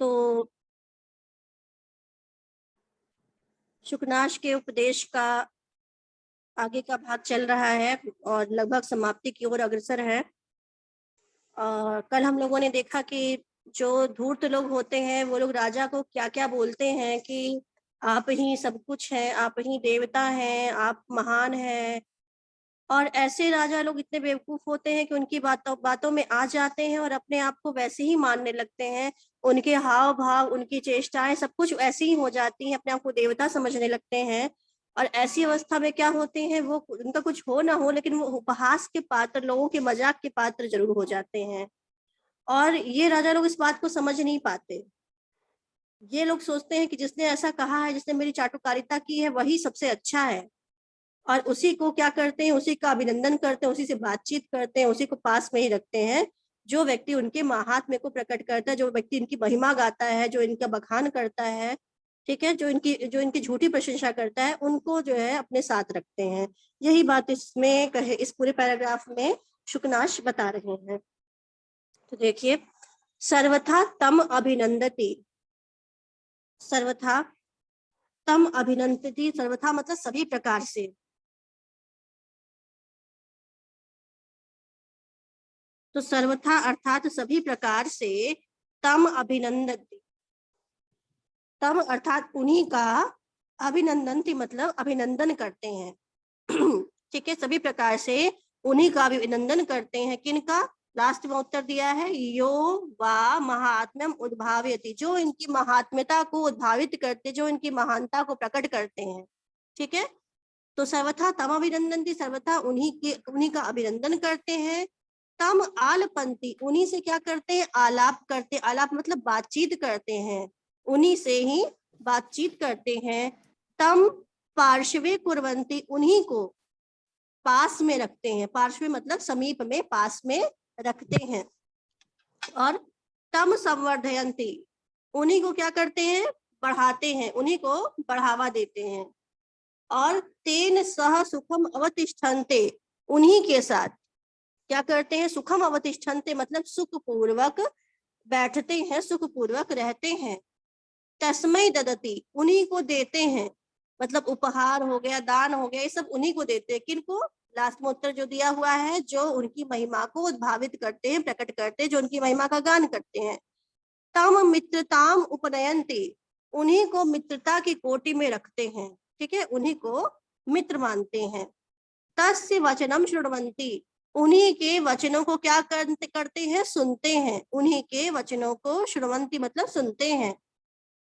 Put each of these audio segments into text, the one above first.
तो शुकनाश के उपदेश का आगे का भाग चल रहा है और लगभग समाप्ति की ओर अग्रसर है। कल हम लोगों ने देखा कि जो धूर्त लोग होते हैं वो लोग राजा को क्या क्या बोलते हैं कि आप ही सब कुछ हैं, आप ही देवता हैं, आप महान हैं। और ऐसे राजा लोग इतने बेवकूफ होते हैं कि उनकी बातों में आ जाते हैं और अपने आप को वैसे ही मानने लगते हैं। उनके हाव भाव, उनकी चेष्टाएं सब कुछ ऐसी ही हो जाती हैं, अपने आप को देवता समझने लगते हैं। और ऐसी अवस्था में क्या होते हैं, वो उनका कुछ हो ना हो लेकिन वो उपहास के पात्र, लोगों के मजाक के पात्र जरूर हो जाते हैं। और ये राजा लोग इस बात को समझ नहीं पाते। ये लोग सोचते हैं कि जिसने ऐसा कहा है, जिसने मेरी चाटुकारिता की है, वही सबसे अच्छा है। और उसी को क्या करते हैं, उसी का अभिनंदन करते हैं, उसी से बातचीत करते हैं, उसी को पास में ही रखते हैं। जो व्यक्ति उनके महात्म्य को प्रकट करता है, जो व्यक्ति इनकी महिमा गाता है, जो इनका बखान करता है, ठीक है, जो इनकी झूठी प्रशंसा करता है, उनको जो है अपने साथ रखते हैं। यही बात इसमें कहे, इस पूरे पैराग्राफ में शुकनाश बता रहे हैं। तो देखिए, सर्वथा तम अभिनंदति, सर्वथा तम अभिनंदति, सर्वथा मतलब सभी प्रकार से। तो सर्वथा अर्थात सभी प्रकार से, तम अभिनंदति, तम अर्थात उन्हीं का, अभिनंदनति मतलब अभिनंदन करते हैं। ठीक है, सभी प्रकार से उन्हीं का अभिनंदन करते हैं। किनका? लास्ट में उत्तर दिया है, यो वा महात्म्यम उद्भावयति, जो इनकी महात्म्यता को उद्भावित करते, जो इनकी महानता को प्रकट करते हैं। ठीक है, तो सर्वथा तम अभिनंदनति, सर्वथा उन्हीं का अभिनंदन करते हैं। तम आलपंती, उन्हीं से क्या करते हैं, आलाप करते, आलाप मतलब बातचीत करते हैं, उन्हीं से ही बातचीत करते हैं। तम पार्श्वे कुर्वन्ति, उन्हीं को पास में रखते हैं, पार्श्व मतलब समीप में, पास में रखते हैं। और तम संवर्धयन्ति, उन्हीं को क्या करते हैं, बढ़ाते हैं, उन्हीं को बढ़ावा देते हैं। और तेन सह सुखम अवतिष्ठन्ते, उन्हीं के साथ क्या करते हैं, सुखम अवतिष्ठन्ते मतलब सुख पूर्वक बैठते हैं, सुख पूर्वक रहते हैं। तस्मै ददति, उन्हीं को देते हैं, मतलब उपहार हो गया, दान हो गया, ये सब उन्हीं को देते हैं। किनको? लास्ट में उत्तर जो दिया हुआ है, जो उनकी महिमा को उद्भावित करते हैं, प्रकट करते हैं, जो उनकी महिमा का गान करते हैं। तम मित्रताम उपनयन्ति, उन्हीं को मित्रता की कोटि में रखते हैं। ठीक है, उन्हीं को मित्र मानते हैं। तस्य वचनम शृण्वन्ति, उन्हीं के वचनों को क्या करते हैं, सुनते हैं, उन्हीं के वचनों को शृण्वन्ति मतलब सुनते हैं।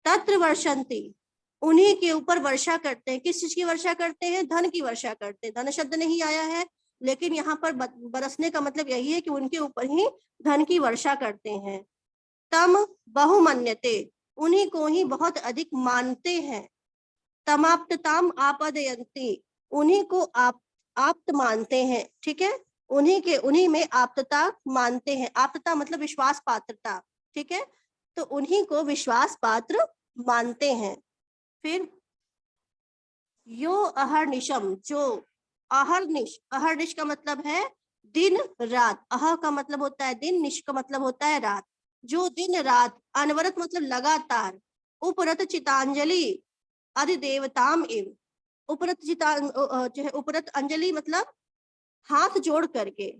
तत्र वर्षन्ति, उन्हीं के ऊपर वर्षा करते हैं। किस चीज की वर्षा करते हैं? धन की वर्षा करते हैं। धन शब्द नहीं आया है, लेकिन यहाँ पर बरसने का मतलब यही है कि उनके ऊपर ही धन की वर्षा करते हैं। तम बहुमन्यते, उन्हीं को ही बहुत अधिक मानते हैं। तमाप्तताम आपदयन्ति, उन्हीं को आप्त मानते हैं। ठीक है, उन्हीं में आप्तता मानते हैं। आप्तता मतलब विश्वास पात्रता। ठीक है, तो उन्हीं को विश्वास पात्र मानते हैं। फिर यो अहर्निशम, जो अहर्निश, अहर्निश का मतलब है दिन रात, अह का मतलब होता है दिन, निश का मतलब होता है रात। जो दिन रात, अनवरत मतलब लगातार, उपरत चितांजलि अधिदेवताम एव, उपरत जो है, उपरत अंजलि मतलब हाथ जोड़ करके,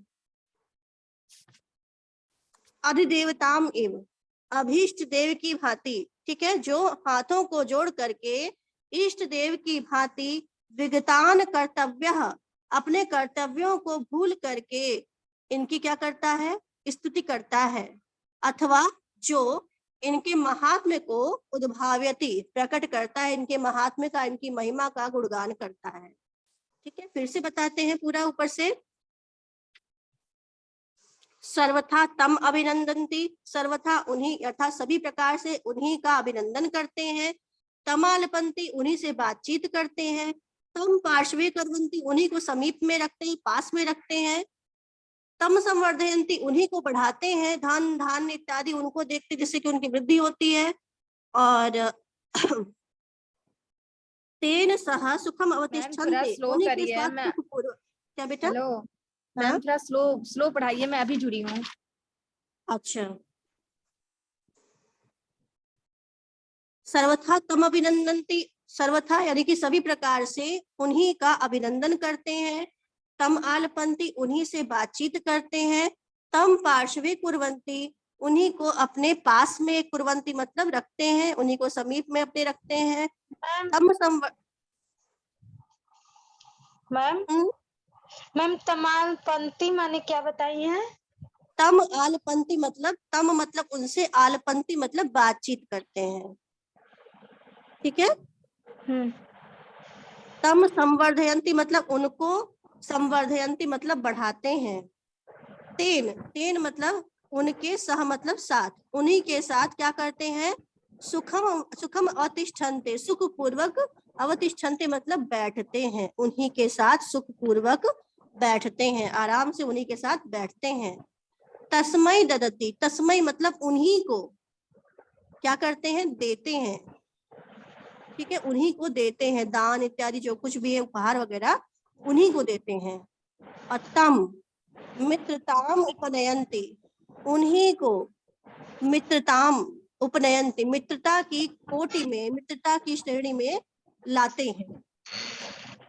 अधिदेवताम एव अभीष्ट देव की भांति। ठीक है, जो हाथों को जोड़ करके इष्ट देव की भांति विगतान कर्तव्य, अपने कर्तव्यों को भूल करके इनकी क्या करता है, स्तुति करता है। अथवा जो इनके महात्म्य को उद्भाव्यति, प्रकट करता है, इनके महात्म्य का, इनकी महिमा का गुणगान करता है। ठीक है, फिर से बताते हैं पूरा ऊपर से। सर्वथा तम अभिनंदन्ति, सर्वथा उन्हीं अर्थात सभी प्रकार से उन्हीं का अभिनंदन करते हैं। तमालपंती, उन्हीं से बातचीत करते हैं। तम पार्श्वे कुर्वन्ति, उन्हीं को समीप में रखते हैं, पास में रखते हैं। तम संवर्धयन्ति, उन्हीं को बढ़ाते हैं, धन धान्य इत्यादि उनको देखते जिससे कि उनकी वृद्धि होती है। और तेन सह सुखम अवतिष्ठन्ते, उन्हीं के साथ सुख पूर्वक। क्या बेटा? हेलो मैम, थोड़ा स्लो पढ़ाइए, मैं अभी जुड़ी हूँ। अच्छा, सर्वथा तम अभिनंदन्ति, सर्वथा यानी कि सभी प्रकार से उन्हीं का अभिनंदन करते हैं। तम आलपंती, उन्हीं से बातचीत करते हैं। तम पार्श्वे कुर्वन्ति, उन्हीं को अपने पास में, कुर्वन्ति मतलब रखते हैं, उन्हीं को समीप में अपने रखते हैं। तम मैम मैम तमाल पंक्ति माने क्या बताई है? तम आलपंती मतलब, तम मतलब उनसे, आलपंती मतलब बातचीत करते हैं। ठीक है। तम संवर्धयंती मतलब उनको, संवर्धयंती मतलब बढ़ाते हैं। तेन, तेन मतलब उनके, सह मतलब साथ, उन्हीं के साथ क्या करते हैं, सुखम सुखम अवतिष्ठन्ते, सुख पूर्वक, अवतिष्ठन्ते मतलब बैठते हैं, उन्हीं के साथ सुख पूर्वक बैठते हैं, आराम से उन्हीं के साथ बैठते हैं। तस्मै ददति, तस्मै मतलब उन्हीं को क्या करते हैं, देते हैं। ठीक है, उन्हीं को देते हैं, दान इत्यादि जो कुछ भी है, उपहार वगैरह उन्हीं को देते हैं। और तम मित्रताम उपनयंती, उन्हीं को मित्रताम उपनयंती, मित्रता की कोटि में, मित्रता की श्रेणी में लाते हैं,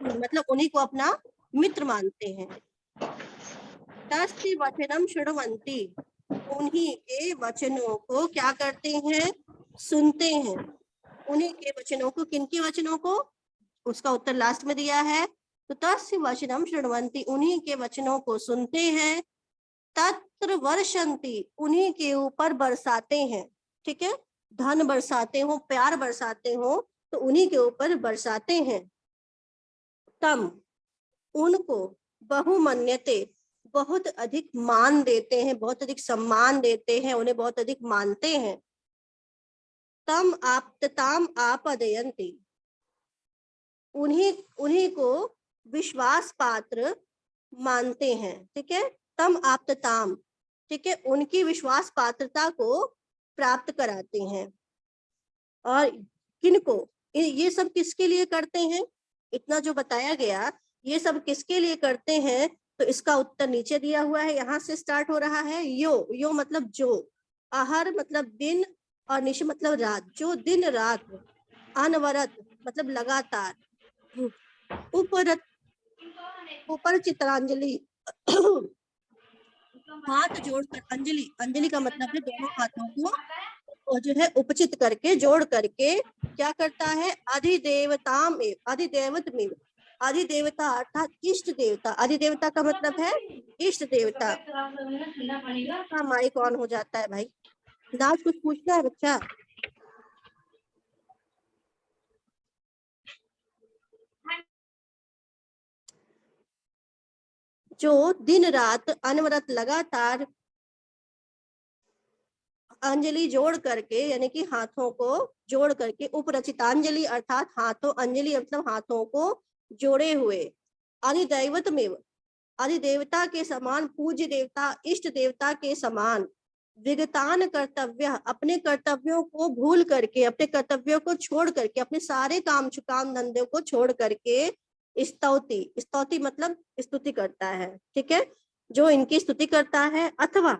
मतलब उन्हीं को अपना मित्र मानते हैं। तस्य वचनम शृण्वन्ति, उन्हीं के वचनों को क्या करते हैं, सुनते हैं। उन्हीं के वचनों को, किनके वचनों को, उसका उत्तर लास्ट में दिया है। तो तस्य वचनम शृण्वन्ति, उन्हीं के वचनों को सुनते हैं। तत्र वर्षन्ति, उन्हीं के ऊपर बरसाते हैं। ठीक है, धन बरसाते हो, प्यार बरसाते हो, तो उन्हीं के ऊपर बरसाते हैं। तम, उनको, बहुमन्यते, बहुत अधिक मान देते हैं, बहुत अधिक सम्मान देते हैं, उन्हें बहुत अधिक मानते हैं। तम आप्तताम आपदयन्ति, उन्हीं उन्हीं को विश्वास पात्र मानते हैं। ठीक है, तम आप्तताम, ठीक है, उनकी विश्वास पात्रता को प्राप्त कराते हैं। और किनको, ये सब किसके लिए करते हैं, इतना जो बताया गया ये सब किसके लिए करते हैं, तो इसका उत्तर नीचे दिया हुआ है, यहाँ से स्टार्ट हो रहा है। यो, यो मतलब जो, आहर मतलब दिन, और निश मतलब रात, जो दिन रात, अनवरत मतलब लगातार, उपरत, ऊपर चित्रांजलि हाथ जोड़कर, अंजलि, अंजलि का मतलब है दोनों हाथों को और जो है उपचित करके, जोड़ करके क्या करता है, अधिदेवताम एव, अधिदेवत में, अधिदेवता अर्थात इष्ट देवता, अधिदेवता का मतलब है इष्ट देवता। का माइक ऑन हो जाता है भाई, नाज कुछ पूछना है बच्चा? जो दिन रात अनवरत लगातार अंजलि जोड़ करके, यानी कि हाथों को जोड़ करके, उपरचितांजलि अर्थात हाथों, अंजलि मतलब हाथों को जोड़े हुए, अधिदैवत में, अधिदेवता के समान, पूज्य देवता, इष्ट देवता के समान, विगतान कर्तव्य, अपने कर्तव्यों को भूल करके, अपने कर्तव्यों को छोड़ करके, अपने सारे काम काम धंधे को छोड़ करके, स्तौति, स्तौति मतलब स्तुति करता है। ठीक है, जो इनकी स्तुति करता है। अथवा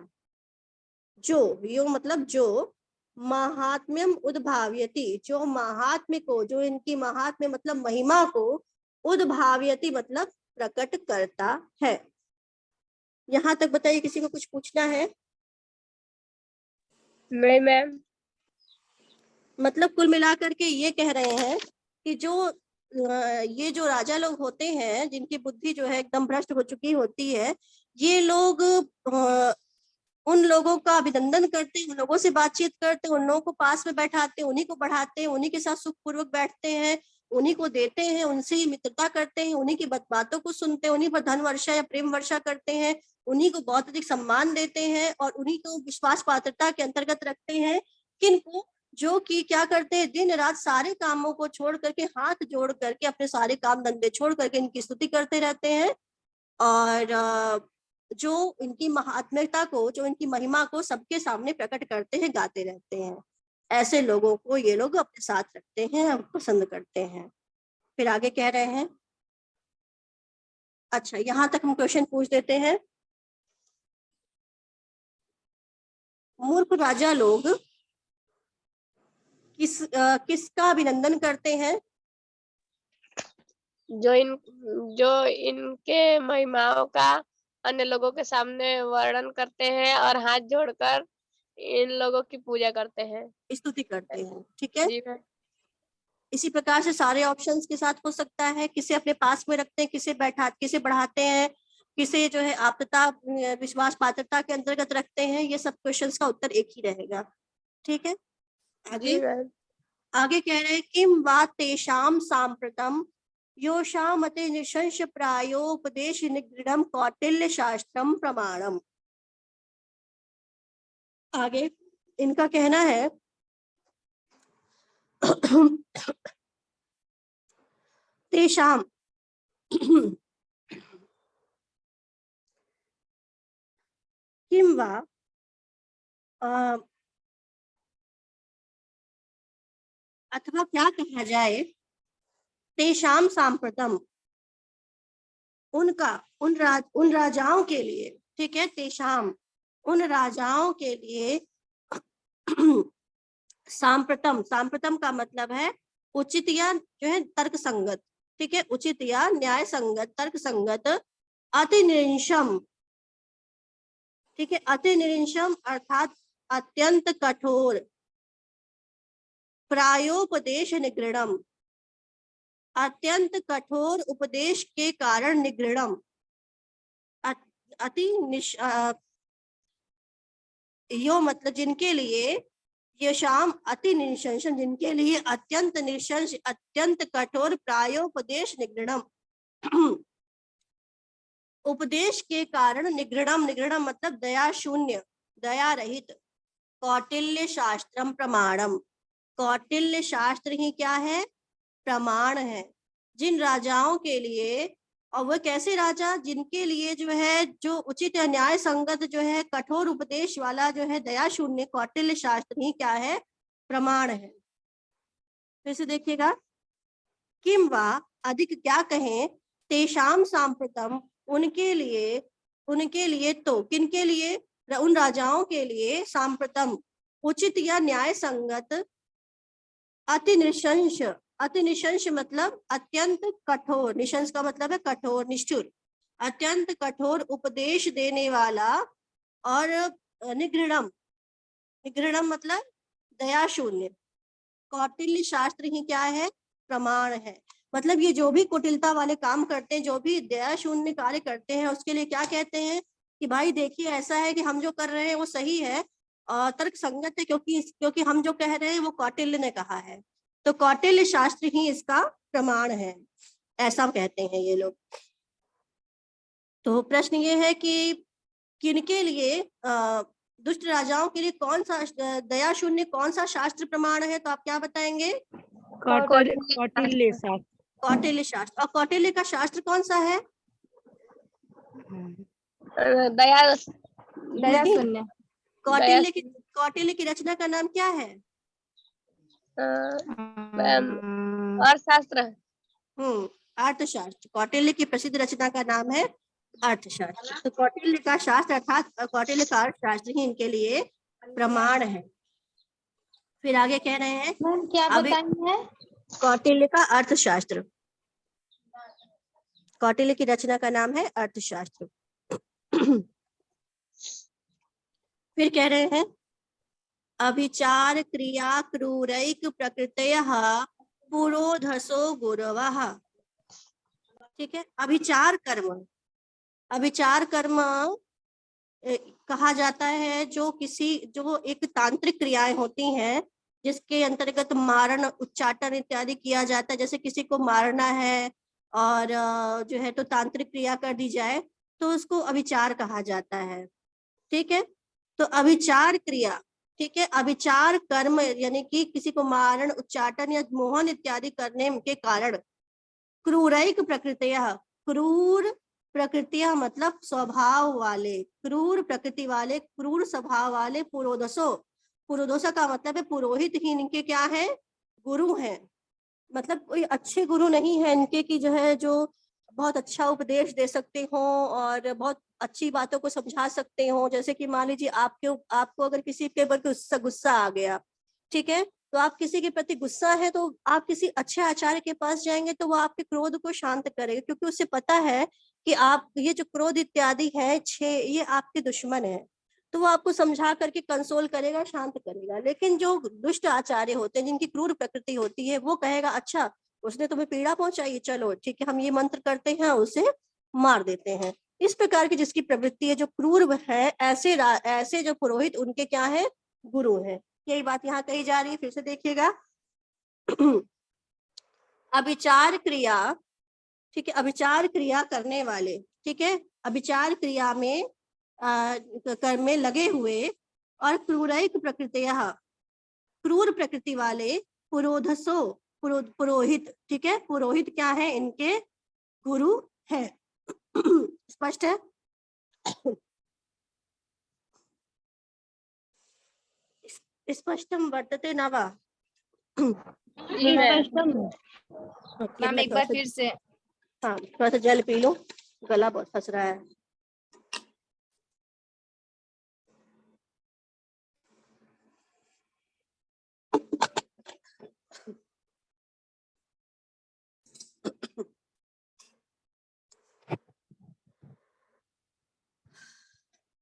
जो, यो मतलब जो, महात्म्यम उद्भाव्यति, जो महात्म्य को, जो इनकी महात्म्य मतलब महिमा को, उद्भाव्यति मतलब प्रकट करता है। यहाँ तक बताइए, किसी को कुछ पूछना है? नहीं मैम। मतलब कुल मिलाकर के ये कह रहे हैं कि जो ये जो राजा लोग होते हैं, जिनकी बुद्धि जो है एकदम भ्रष्ट हो चुकी होती है, ये लोग उन लोगों का अभिनंदन करते हैं, उन लोगों से बातचीत करते हैं, उन लोगों को पास में बैठाते हैं, उन्हीं को बढ़ाते हैं, उन्हीं के साथ सुखपूर्वक बैठते हैं, उन्हीं को देते हैं, उनसे ही मित्रता करते हैं, उन्हीं की बातों को सुनते हैं, उन्हीं पर धन वर्षा या प्रेम वर्षा करते हैं, उन्हीं को बहुत अधिक सम्मान देते हैं, और उन्हीं को विश्वास पात्रता के अंतर्गत रखते हैं। किनको, जो कि क्या करते हैं, दिन रात सारे कामों को छोड़ करके, हाथ जोड़ करके, अपने सारे काम धंधे छोड़ करके इनकी स्तुति करते रहते हैं, और जो इनकी महात्म्यता को, जो इनकी महिमा को सबके सामने प्रकट करते हैं, गाते रहते हैं। ऐसे लोगों को ये लोग अपने साथ रखते हैं, पसंद करते हैं। फिर आगे कह रहे हैं, अच्छा यहाँ तक हम क्वेश्चन पूछ देते हैं। मूर्ख राजा लोग किसका अभिनंदन करते हैं? जो इनके महिमाओं का अन्य लोगों के सामने वर्णन करते हैं और हाथ जोड़कर इन लोगों की पूजा करते हैं। स्तुति करते हैं। ठीक है, जी मैम। इसी प्रकार से सारे ऑप्शंस के साथ हो सकता है। किसे अपने पास में रखते हैं, किसे बढ़ाते हैं, किसे जो है आप्तता विश्वास पात्रता के अंतर्गत रखते हैं, ये सब क्वेश्चंस का उत्तर एक ही रहेगा। ठीक है, जी मैम। आगे कह रहे हैं किम वा तेषाम सांप्रतम योषामते निशंस प्रायोपदेश निगृढ़ कौटिल्य शास्त्रम प्रमाणम। आगे इनका कहना है तेषाम किम वा अथवा क्या कहा जाए, तेषाम सांप्रतम उनका उन राजाओं के लिए। ठीक है, तेषाम उन राजाओं के लिए सांप्रतम का मतलब है उचित या जो है तर्क संगत। ठीक है, उचित या न्याय संगत, तर्क संगत, अति निरिंशम। ठीक है, अति निरिंशम अर्थात अत्यंत कठोर, प्रायोपदेश निगृढ़म अत्यंत कठोर उपदेश के कारण निगृढ़म अति यो मतलब जिनके लिए, ये शाम अति निशंसन जिनके लिए अत्यंत निशंस अत्यंत कठोर प्रायोपदेश निगृढ़म उपदेश के कारण निगृढ़म, निगृढ़म मतलब दया शून्य, दया रहित, कौटिल्य शास्त्रम प्रमाणम कौटिल्य शास्त्र ही क्या है, प्रमाण है। जिन राजाओं के लिए, और वह कैसे राजा, जिनके लिए जो है जो उचित या न्याय संगत जो है कठोर उपदेश वाला जो है दया शून्य कौटिल्य शास्त्र ही क्या है, प्रमाण है। फिर से देखिएगा, किम वा अधिक क्या कहें, तेषाम सांप्रतम उनके लिए तो किनके लिए, उन राजाओं के लिए, सांप्रतम उचित या न्याय संगत, अति निशंस मतलब अत्यंत कठोर, निशंस का मतलब है कठोर, निष्ठुर, अत्यंत कठोर उपदेश देने वाला, और निगृढ़म मतलब दया शून्य, कौटिल्य शास्त्र ही क्या है, प्रमाण है। मतलब ये जो भी कुटिलता वाले काम करते हैं, जो भी दया शून्य कार्य करते हैं, उसके लिए क्या कहते हैं कि भाई देखिए ऐसा है कि हम जो कर रहे हैं वो सही है और तर्क संगत है, क्योंकि हम जो कह रहे हैं वो कौटिल्य ने कहा है, तो कौटिल्य शास्त्र ही इसका प्रमाण है, ऐसा कहते हैं ये लोग। तो प्रश्न ये है कि किनके लिए, दुष्ट राजाओं के लिए कौन सा दया शून्य कौन सा शास्त्र प्रमाण है, तो आप क्या बताएंगे, कौटिल्य शास्त्र। कौटिल्य शास्त्र। और कौटिल्य का शास्त्र कौन सा है, दया शून्य। कौटिल्य की रचना का नाम क्या है, अर्थशास्त्र। अर्थशास्त्र। कौटिल्य की प्रसिद्ध रचना का नाम है अर्थशास्त्र। तो कौटिल्य का शास्त्र अर्थात कौटिल्य का अर्थशास्त्र ही इनके लिए प्रमाण है। फिर आगे कह रहे हैं, मैम क्या बताएंगे, कौटिल्य का अर्थशास्त्र, कौटिल्य की रचना का नाम है अर्थशास्त्र। फिर कह रहे हैं, अभिचार क्रिया क्रूरैक प्रकृतयः पुरोधसो गुरवः। ठीक है, अभिचार कर्म कहा जाता है जो एक तांत्रिक क्रियाएं होती हैं जिसके अंतर्गत मारण, उच्चाटन इत्यादि किया जाता है। जैसे किसी को मारना है और जो है तो तांत्रिक क्रिया कर दी जाए तो उसको अभिचार कहा जाता है। ठीक है, तो अभिचार क्रिया, ठीक है, अभिचार कर्म यानी कि किसी को मारण, उच्चाटन या मोहन इत्यादि करने के कारण, क्रूरैक प्रकृतियः, क्रूर प्रकृतियां मतलब स्वभाव वाले, क्रूर प्रकृति वाले, क्रूर स्वभाव वाले, पुरोधसो का मतलब है पुरोहित ही इनके क्या है, गुरु हैं। मतलब कोई अच्छे गुरु नहीं है इनके की जो है जो बहुत अच्छा उपदेश दे सकते हो और बहुत अच्छी बातों को समझा सकते हो। जैसे कि मान लीजिए आपको अगर किसी के ऊपर गुस्सा आ गया ठीक है। तो आप किसी के प्रति गुस्सा है तो आप किसी अच्छे आचार्य के पास जाएंगे तो वो आपके क्रोध को शांत करेगा, क्योंकि उसे पता है कि आप ये जो क्रोध इत्यादि है 6 ये आपके दुश्मन है, तो वो आपको समझा करके कंसोल करेगा, शांत करेगा। लेकिन जो दुष्ट आचार्य होते हैं, जिनकी क्रूर प्रकृति होती है, वो कहेगा अच्छा उसने तुम्हें पीड़ा पहुंचाई, चलो ठीक है हम ये मंत्र करते हैं, उसे मार देते हैं। इस प्रकार की जिसकी प्रवृत्ति है, जो क्रूर है, ऐसे जो पुरोहित उनके क्या है, गुरु है। यही बात यहाँ कही जा रही है, फिर से देखिएगा। अभिचार क्रिया, ठीक है, अभिचार क्रिया करने वाले, ठीक है, अभिचार क्रिया में कर्म में लगे हुए और क्रूरैक प्रकृतियां, क्रूर प्रकृति वाले पुरोधसो, पुरोहित, ठीक है, पुरोहित क्या है, इनके गुरु है। स्पष्ट है। स्पष्टम वर्तते न वा? मैम एक बार फिर से। हाँ, थोड़ा सा जल पी लो, गला बहुत फंस रहा है।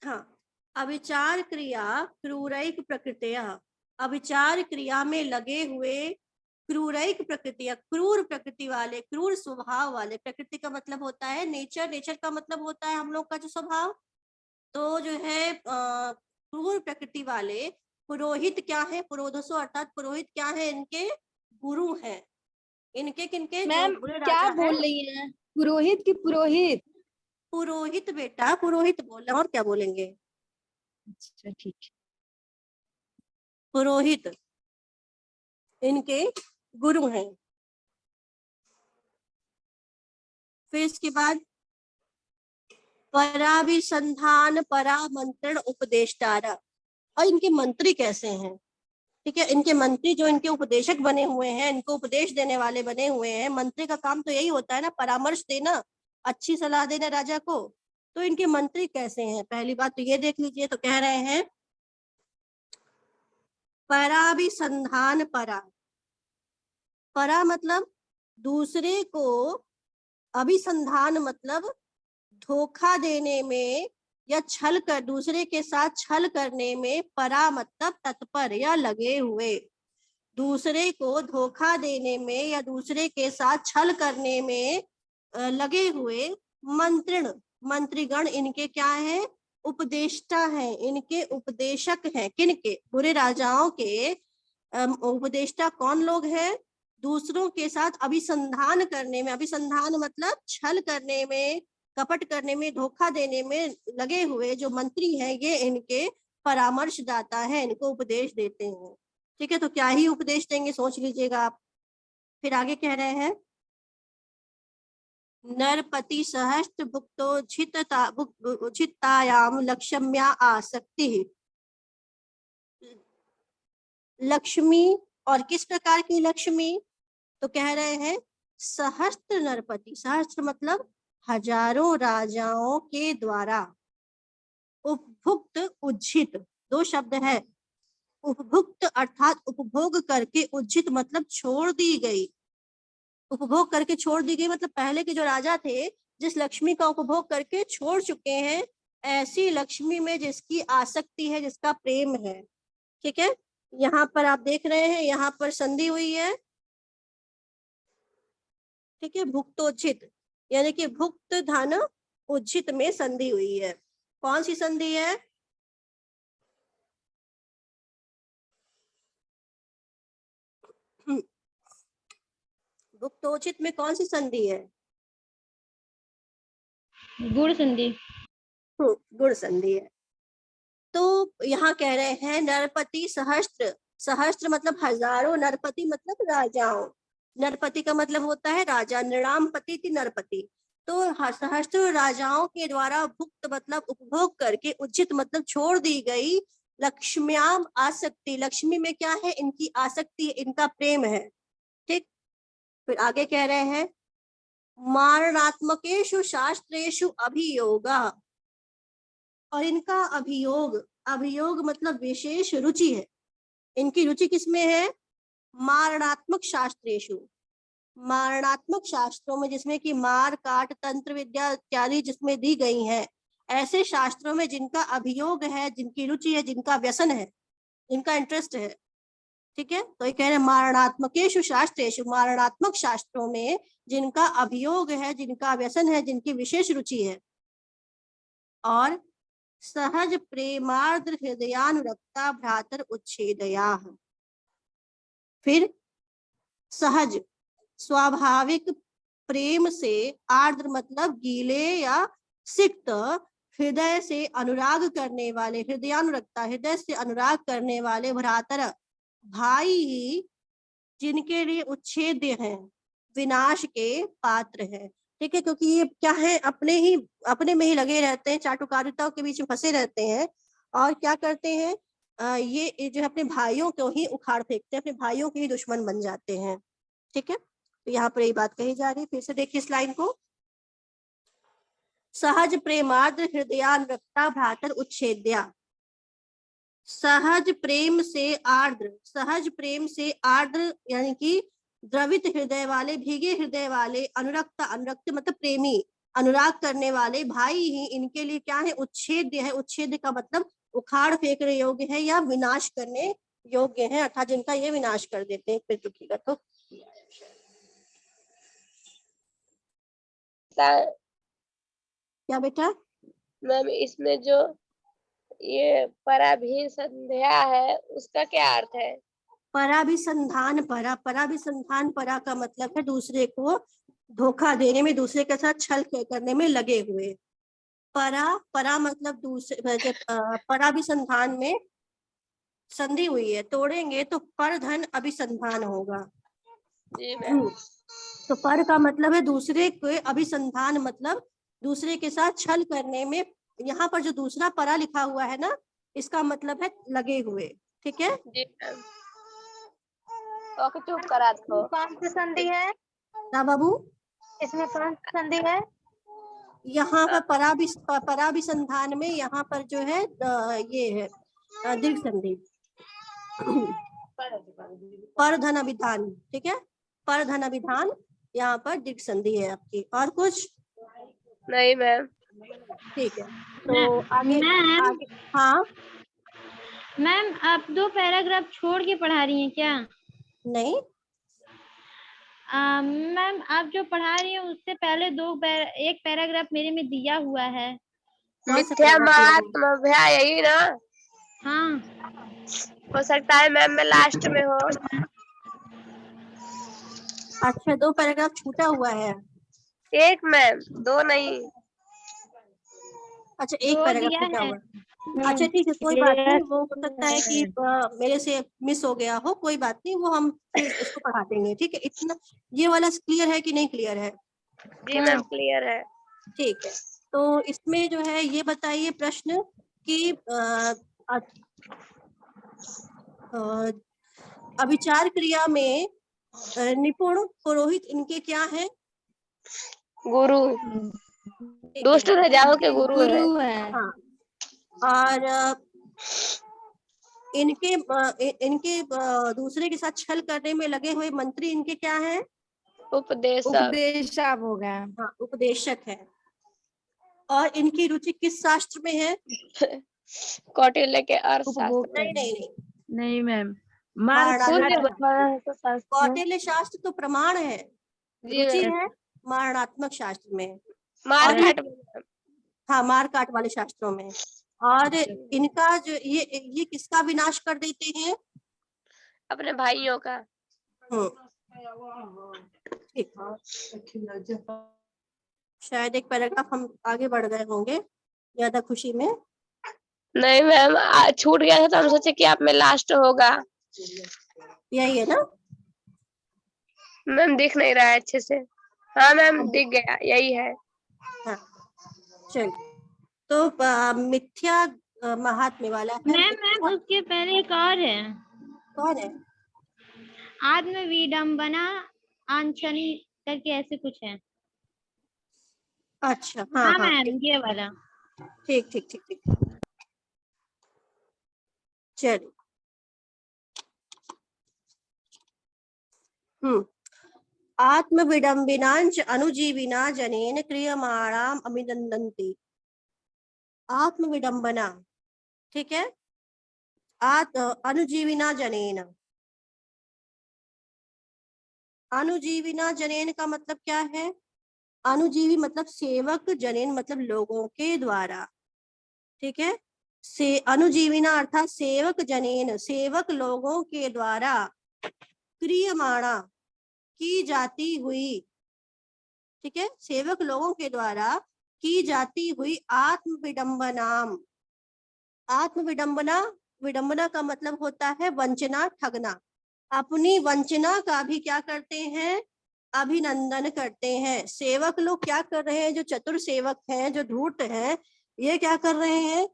हाँ, अविचार क्रिया क्रूरैक प्रकृतियां, अविचार क्रिया में लगे हुए क्रूरैक प्रकृतियां, क्रूर प्रकृति वाले, क्रूर स्वभाव वाले। प्रकृति का मतलब होता है नेचर, नेचर का मतलब होता है हम लोग का जो स्वभाव। तो जो है क्रूर प्रकृति वाले पुरोहित क्या है, पुरोधसो अर्थात पुरोहित क्या है, इनके गुरु हैं। इनके किनके, मैम जो बुरे क्या राजा बोल है, रही हैं, पुरोहित की पुरोहित? पुरोहित बेटा, पुरोहित बोल, और क्या बोलेंगे, अच्छा ठीक है। पुरोहित इनके गुरु हैं। फिर इसके बाद पराभिसंधान, परामंत्रण, उपदेष्टारा। और इनके मंत्री कैसे हैं, ठीक है, इनके मंत्री जो इनके उपदेशक बने हुए हैं, इनको उपदेश देने वाले बने हुए हैं। मंत्री का काम तो यही होता है ना, परामर्श देना, अच्छी सलाह देना राजा को। तो इनके मंत्री कैसे हैं, पहली बात तो ये देख लीजिए। तो कह रहे हैं पराभिसंधान, परा मतलब दूसरे को, अभिसंधान मतलब धोखा देने में या छल कर, दूसरे के साथ छल करने में, परा मतलब तत्पर या लगे हुए, दूसरे को धोखा देने में या दूसरे के साथ छल करने में लगे हुए। मंत्रण, मंत्रीगण इनके क्या है, उपदेष्टा हैं, इनके उपदेशक हैं। किनके, बुरे राजाओं के उपदेष्टा कौन लोग हैं, दूसरों के साथ अभिसंधान करने में, अभिसंधान मतलब छल करने में, कपट करने में, धोखा देने में लगे हुए जो मंत्री हैं, ये इनके परामर्शदाता है, इनको उपदेश देते हैं। ठीक है, तो क्या ही उपदेश देंगे, सोच लीजिएगा आप। फिर आगे कह रहे हैं नरपति सहस्त्र भुक्तोचितायाम लक्ष्म्या आसक्ति। लक्ष्मी, और किस प्रकार की लक्ष्मी, तो कह रहे हैं सहस्त्र नरपति, सहस्त्र मतलब हजारों राजाओं के द्वारा, उपभुक्त उज्झित, दो शब्द है, उपभुक्त अर्थात उपभोग करके, उज्झित मतलब छोड़ दी गई, उपभोग करके छोड़ दी गई मतलब पहले के जो राजा थे जिस लक्ष्मी का उपभोग करके छोड़ चुके हैं, ऐसी लक्ष्मी में जिसकी आसक्ति है, जिसका प्रेम है। ठीक है, यहाँ पर आप देख रहे हैं, यहाँ पर संधि हुई है, ठीक है, भुक्तोचित, यानी कि भुक्त धन उज्जित में संधि हुई है। कौन सी संधि है, भुक्तोचित में कौन सी संधि है, गुण संधि। गुण संधि है। तो यहाँ कह रहे हैं नरपति सहस्त्र, सहस्त्र मतलब हजारों, नरपति मतलब राजाओं, नरपति का मतलब होता है राजा, नृणाम पति थी नरपति। तो सहस्त्र राजाओं के द्वारा भुक्त मतलब उपभोग करके, उचित मतलब छोड़ दी गई, लक्ष्म्याम आसक्ति, लक्ष्मी में क्या है, इनकी आसक्ति, इनका प्रेम है। ठीक, फिर आगे कह रहे हैं मारणात्मकेषु शास्त्रेषु अभियोगा, और इनका अभियोग, अभियोग मतलब विशेष रुचि है, इनकी रुचि किसमें है? मारणात्मक शास्त्रेषु, मारणात्मक शास्त्रों में, जिसमें कि मार काट तंत्र विद्या इत्यादि जिसमें दी गई हैं, ऐसे शास्त्रों में जिनका अभियोग है, जिनकी रुचि है, जिनका व्यसन है, जिनका इंटरेस्ट है। ठीक है, तो ये कह रहे मारणात्मकेषु शास्त्रेषु, मारणात्मक शास्त्रों में जिनका अभियोग है, जिनका व्यसन है, जिनकी विशेष रुचि है। और सहज प्रेमार्द्र हृदयानुरक्ता भ्रातर उच्छेदया, फिर सहज स्वाभाविक प्रेम से, आर्द्र मतलब गीले या सिक्त, हृदय से अनुराग करने वाले, हृदयानुरक्ता हृदय से अनुराग करने वाले भ्रातर भाई ही जिनके लिए उच्छेद्य हैं, विनाश के पात्र हैं। ठीक है, क्योंकि ये क्या है, अपने में ही लगे रहते हैं, चाटुकारिताओं के बीच में फंसे रहते हैं और क्या करते हैं, ये जो अपने भाइयों को ही उखाड़ फेंकते हैं, अपने भाइयों के ही दुश्मन बन जाते हैं। ठीक है, तो यहाँ पर ये बात कही जा रही है। फिर से देखिए इस लाइन को, सहज प्रेमार्द्र हृदयानुरक्ता भ्रातर उच्छेद्या, सहज प्रेम से आर्द्र, सहज प्रेम से आर्द्र यानी कि द्रवित हृदय वाले, भीगे हृदय वाले, अनुरक्त, अनुरक्त मतलब प्रेमी, अनुराग करने वाले भाई ही इनके लिए क्या है, उच्छेद्य है। उच्छेद का मतलब उखाड़ फेंकने योग्य है या विनाश करने योग्य है, अर्थात जिनका ये विनाश कर देते हैं। फिर रुकिएगा तो क्या बेटा? मैम इसमें जो ये पराभीन संध्या है उसका क्या अर्थ है? पराभिसंधान परा, पराभिसंधान परा का मतलब है दूसरे को धोखा देने में, दूसरे के साथ छल करने में लगे हुए। परा मतलब दूसरे, पराभिसंधान में संधि हुई है, तोड़ेंगे तो पर धन अभिसंधान होगा। जी मैम। तो पर का मतलब है दूसरे के, अभिसंधान मतलब दूसरे के साथ छल करने में। यहाँ पर जो दूसरा परा लिखा हुआ है ना, इसका मतलब है लगे हुए। ठीक है जी मैम। ओके, चुप करा दो। कौन सी संधि है ना बाबू, इसमें? कौन सी संधि है? यहाँ पर पराभिसंधान में यहाँ पर जो है ये है दीर्घ संधि, पर धन अभिधान। ठीक है, पर धन अभिधान, यहाँ पर दीर्घ संधि है आपकी। और कुछ नहीं मैम। ठीक है, तो आगे आगे। हाँ मैम आप 2 पैराग्राफ छोड़ के पढ़ा रही हैं क्या? नहीं, मैम आप जो पढ़ा रही हैं उससे पहले एक पैराग्राफ मेरे में दिया हुआ है। मिथ्या महात्म्या यही ना? हाँ, हो सकता है मैम मैं लास्ट में हो। अच्छा 2 पैराग्राफ छूटा हुआ है। एक मैम, 2 नहीं। अच्छा 1 2 पैराग्राफ दिया छूटा है। हुआ है। अच्छा ठीक है, कोई बात नहीं, वो हो सकता है कि मेरे से मिस हो गया हो, कोई बात नहीं, वो हम फिर इसको पढ़ा देंगे। ठीक है, इतना ये वाला क्लियर है कि नहीं क्लियर है? जी मैम क्लियर है। ठीक है, तो इसमें जो है ये बताइए प्रश्न कि अभिचार क्रिया में निपुण पुरोहित इनके क्या है? गुरु, दुष्ट राजाओं के गुरु है। हाँ, और इनके दूसरे के साथ छल करने में लगे हुए मंत्री इनके क्या हैं? उपदेशक होगा। हाँ, उपदेशक है। और इनकी रुचि किस शास्त्र में है? कौटिल्य के अर्थशास्त्र। नहीं नहीं नहीं, नहीं मैम, कौटिल्य शास्त्र तो प्रमाण है, रुचि है मारणात्मक शास्त्र में, मारकाट। हाँ मारकाट वाले शास्त्रों में। और इनका जो ये किसका विनाश कर देते हैं? अपने भाइयों का। ठीक, शायद एक पैराग्राफ हम आगे बढ़ गए होंगे ज्यादा खुशी में। नहीं मैम, छूट गया था तो हम सोचे कि आप में लास्ट होगा। यही है ना मैम? दिख नहीं रहा है अच्छे से। हाँ मैम दिख गया, यही है। हाँ चलिए, तो मिथ्या महात्म्य वाला है। मैम उसके पहले एक और है। कौन है? आत्म विडम्बना आंचनी करके ऐसे कुछ है। अच्छा हाँ हाँ मैम ये वाला। ठीक ठीक ठीक ठीक, चलिए आत्म विडम्बिनांच अनुजीविना जनेन क्रियमाणाम अभिनंदन्ति। आत्म विडम्बना, ठीक है, अनुजीविना जनेन। अनुजीविना जनेन का मतलब क्या है? अनुजीवी मतलब सेवक, जनेन मतलब लोगों के द्वारा, ठीक है। से अनुजीविना अर्थात सेवक जनेन, सेवक लोगों के द्वारा, क्रियमाणा की जाती हुई, ठीक है, सेवक लोगों के द्वारा की जाती हुई आत्म विडम्बनाम। आत्म विडम्बना, विडम्बना का मतलब होता है वंचना, ठगना। अपनी वंचना का भी क्या करते हैं? अभिनंदन करते हैं। सेवक लोग क्या कर रहे हैं? जो चतुर सेवक हैं, जो धूर्त हैं, ये क्या कर रहे हैं?